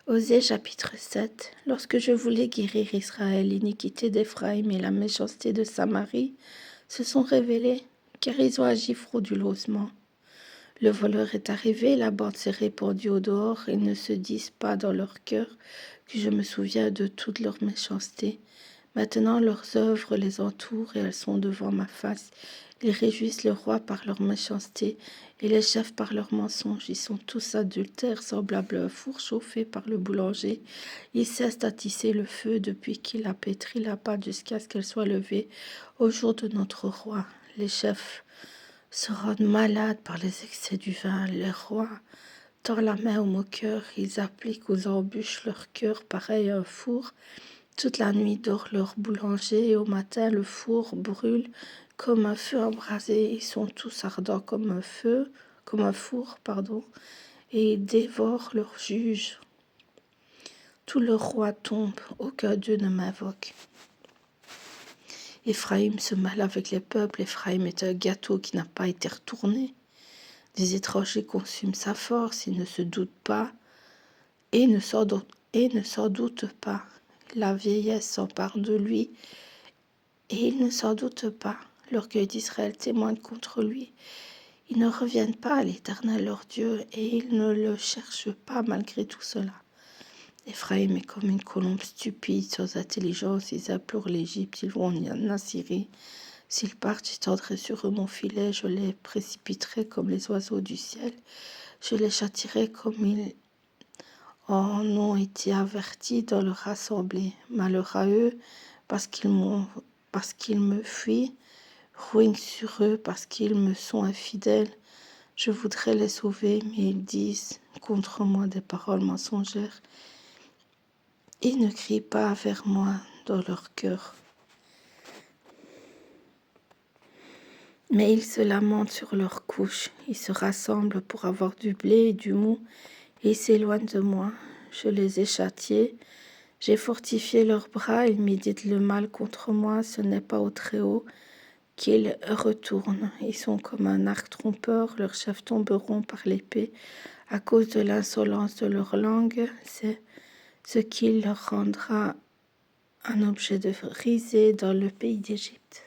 Osée chapitre 7. Lorsque je voulais guérir Israël, l'iniquité d'Éphraïm et la méchanceté de Samarie se sont révélées, car ils ont agi frauduleusement. Le voleur est arrivé, la bande s'est répandue au dehors, ils ne se disent pas dans leur cœur que je me souviens de toute leur méchanceté. Maintenant leurs œuvres les entourent et elles sont devant ma face. Ils réjouissent le roi par leur méchanceté et les chefs par leurs mensonges. Ils sont tous adultères, semblables à un four chauffé par le boulanger. Ils cessent à tisser le feu depuis qu'il a pétri la pâte jusqu'à ce qu'elle soit levée au jour de notre roi. Les chefs se rendent malades par les excès du vin. Les rois tendent la main aux moqueurs. Ils appliquent aux embûches leur cœur pareil à un four. Toute la nuit dort leur boulanger et au matin le four brûle comme un feu embrasé. Ils sont tous ardents comme un four, et ils dévorent leurs juges. Tous leurs rois tombent, aucun d'eux ne m'invoque. Éphraïm se mêle avec les peuples, Éphraïm est un gâteau qui n'a pas été retourné. Des étrangers consument sa force, ils ne se doutent pas et ne s'en doutent pas. La vieillesse s'empare de lui et ils ne s'en doutent pas. L'orgueil d'Israël témoigne contre lui. Ils ne reviennent pas à l'Éternel leur Dieu et ils ne le cherchent pas malgré tout cela. Éphraïm est comme une colombe stupide, sans intelligence. Ils implorent l'Égypte, ils vont en Assyrie. S'ils partent, j'étendrai sur eux mon filet, je les précipiterai comme les oiseaux du ciel. Je les châtierai comme ils en ont été avertis dans leur assemblée. Malheur à eux, parce qu'ils me fuient. Ruine sur eux, parce qu'ils me sont infidèles. Je voudrais les sauver, mais ils disent contre moi des paroles mensongères. Ils ne crient pas vers moi dans leur cœur. Mais ils se lamentent sur leurs couches. Ils se rassemblent pour avoir du blé et du mou, et ils s'éloignent de moi. Je les ai châtiés. J'ai fortifié leurs bras, ils méditent le mal contre moi. Ce n'est pas au Très-Haut qu'ils retournent. Ils sont comme un arc trompeur, leurs chefs tomberont par l'épée. À cause de l'insolence de leur langue, c'est ce qui leur rendra un objet de risée dans le pays d'Égypte.